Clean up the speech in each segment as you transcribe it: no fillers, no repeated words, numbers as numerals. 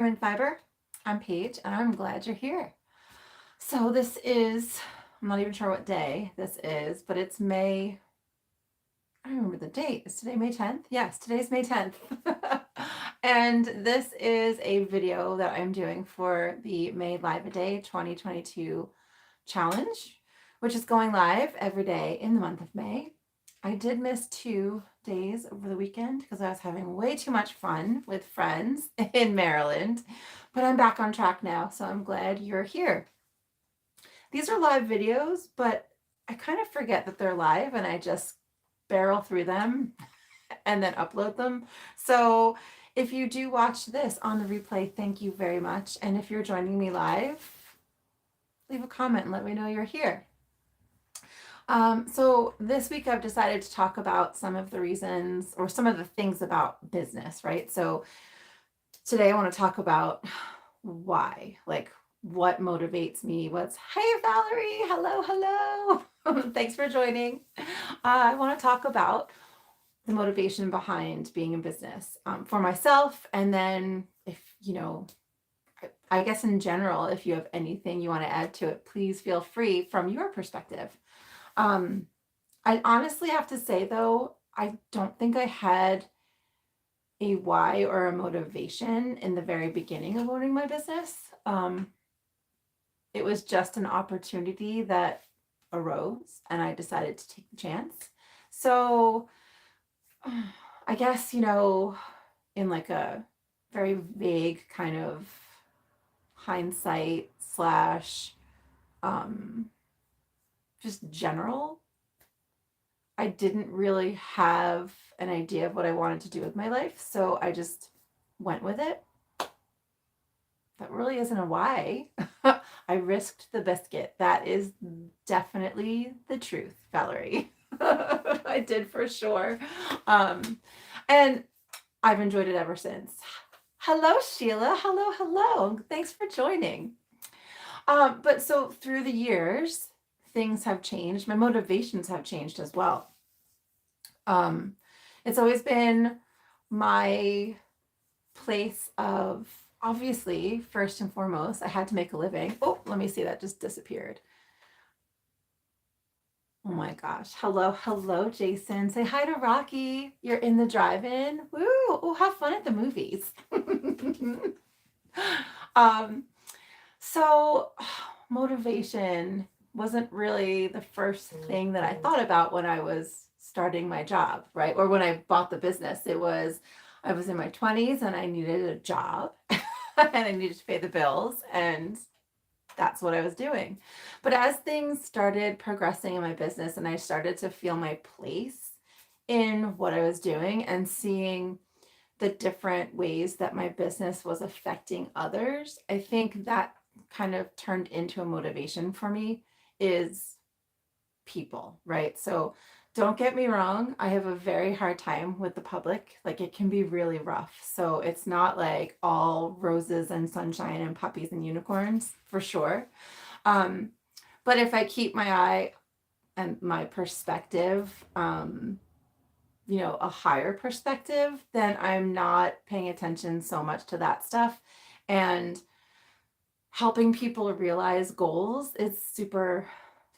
Human Fiber. I'm Paige, and I'm glad you're here. So this is, I'm not even sure what day this is, but it's May. I don't remember the date. Is today May 10th? Yes, today's May 10th. And this is a video that I'm doing for the May Live a Day 2022 challenge, which is going live every day in the month of May. I did miss 2 days over the weekend because I was having way too much fun with friends in Maryland, but I'm back on track now, so I'm glad you're here. These are live videos, but I kind of forget that they're live and I just barrel through them and then upload them. So if you do watch this on the replay, thank you very much. And if you're joining me live, leave a comment and let me know you're here. So this week I've decided to talk about some of the reasons or some of the things about business, right? So today I want to talk about why, like what motivates me. Hey Valerie, hello. Thanks for joining. I want to talk about the motivation behind being in business for myself. And then if, I guess in general, if you have anything you want to add to it, please feel free from your perspective. I honestly have to say though, I don't think I had a why or a motivation in the very beginning of owning my business. It was just an opportunity that arose and I decided to take the chance. So I guess, in like a very vague kind of hindsight slash just general, I didn't really have an idea of what I wanted to do with my life. So I just went with it. That really isn't a why. I risked the biscuit. That is definitely the truth, Valerie. I did for sure. And I've enjoyed it ever since. Hello, Sheila. Hello. Thanks for joining. But so through the years, things have changed. My motivations have changed as well. It's always been my place of, obviously, first and foremost, I had to make a living. Oh, let me see, that just disappeared. Oh my gosh. Hello, Jason. Say hi to Rocky. You're in the drive-in. Woo! Oh, have fun at the movies. So motivation wasn't really the first thing that I thought about when I was starting my job, right? Or when I bought the business. I was in my 20s and I needed a job and I needed to pay the bills, and that's what I was doing. But as things started progressing in my business and I started to feel my place in what I was doing and seeing the different ways that my business was affecting others, I think that kind of turned into a motivation for me is people, right? So don't get me wrong, I have a very hard time with the public. Like it can be really rough. So it's not like all roses and sunshine and puppies and unicorns for sure. But if I keep my eye and my perspective, a higher perspective, then I'm not paying attention so much to that stuff. And helping people realize goals is super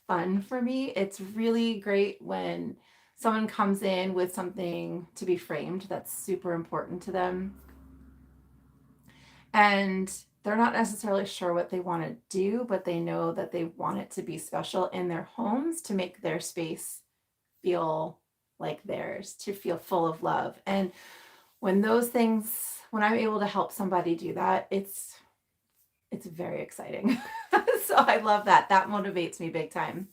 fun for me. It's really great when someone comes in with something to be framed that's super important to them and they're not necessarily sure what they want to do, but they know that they want it to be special in their homes to make their space feel like theirs, to feel full of love. And when I'm able to help somebody do that, it's very exciting. So I love that. That motivates me big time.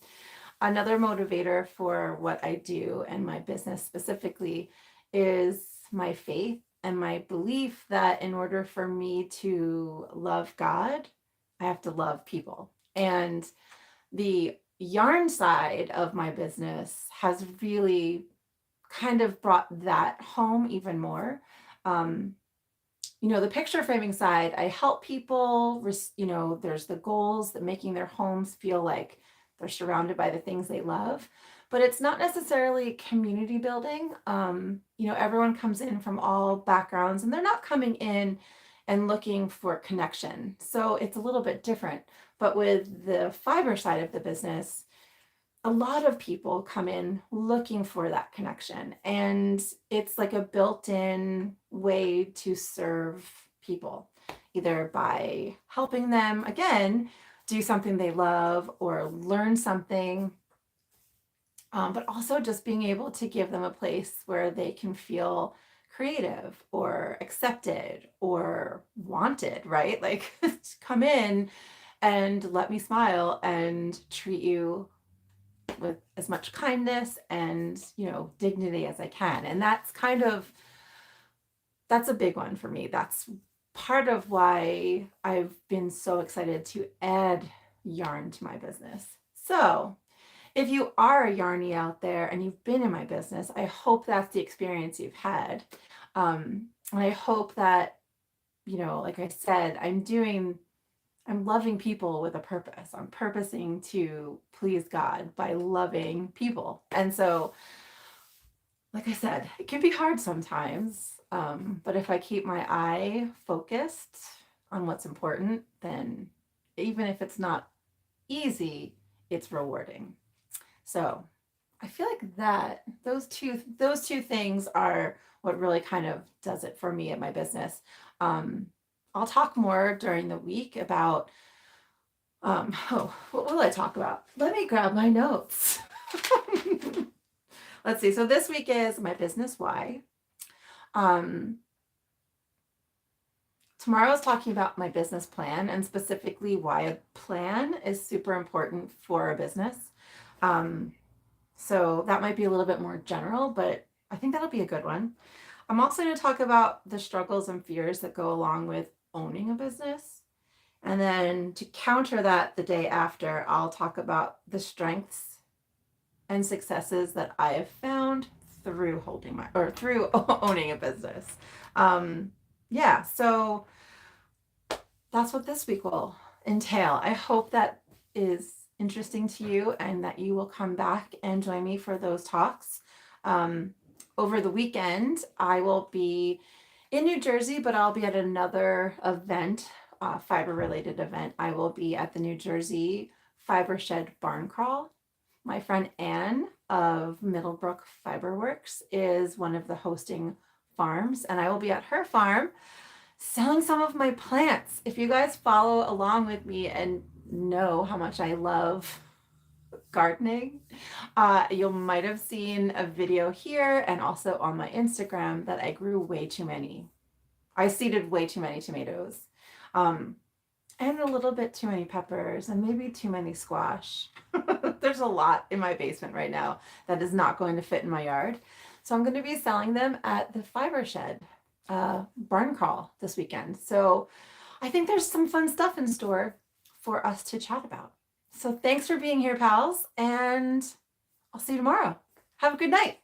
Another motivator for what I do and my business specifically is my faith and my belief that in order for me to love God, I have to love people. And the yarn side of my business has really kind of brought that home even more. The picture framing side, I help people, there's the goals that making their homes feel like they're surrounded by the things they love, but it's not necessarily community building. Everyone comes in from all backgrounds and they're not coming in and looking for connection. So it's a little bit different. But with the fiber side of the business, a lot of people come in looking for that connection. And it's like a built-in way to serve people, either by helping them, again, do something they love or learn something, but also just being able to give them a place where they can feel creative or accepted or wanted, right? Like, come in and let me smile and treat you with as much kindness and, dignity as I can. And that's a big one for me. That's part of why I've been so excited to add yarn to my business. So if you are a yarnie out there and you've been in my business, I hope that's the experience you've had. And I hope that, like I said, I'm loving people with a purpose. I'm purposing to please God by loving people. And so, like I said, it can be hard sometimes. But if I keep my eye focused on what's important, then even if it's not easy, it's rewarding. So I feel like those two things are what really kind of does it for me at my business. I'll talk more during the week about what will I talk about? Let me grab my notes. Let's see. So this week is my business why. Tomorrow is talking about my business plan and specifically why a plan is super important for a business. So that might be a little bit more general, but I think that'll be a good one. I'm also going to talk about the struggles and fears that go along with owning a business. And then to counter that the day after, I'll talk about the strengths and successes that I have found through through owning a business. Yeah, so that's what this week will entail. I hope that is interesting to you and that you will come back and join me for those talks. Over the weekend, I will be in New Jersey, but I'll be at another event, fiber related event. I will be at the New Jersey Fiber Shed Barn Crawl. My friend Anne of Middlebrook Fiberworks is one of the hosting farms, and I will be at her farm selling some of my plants. If you guys follow along with me and know how much I love gardening, you might have seen a video here and also on my Instagram that I grew way too many. I seeded way too many tomatoes, and a little bit too many peppers and maybe too many squash. There's a lot in my basement right now that is not going to fit in my yard. So I'm going to be selling them at the Fiber Shed barn crawl this weekend. So I think there's some fun stuff in store for us to chat about. So thanks for being here, pals, and I'll see you tomorrow. Have a good night.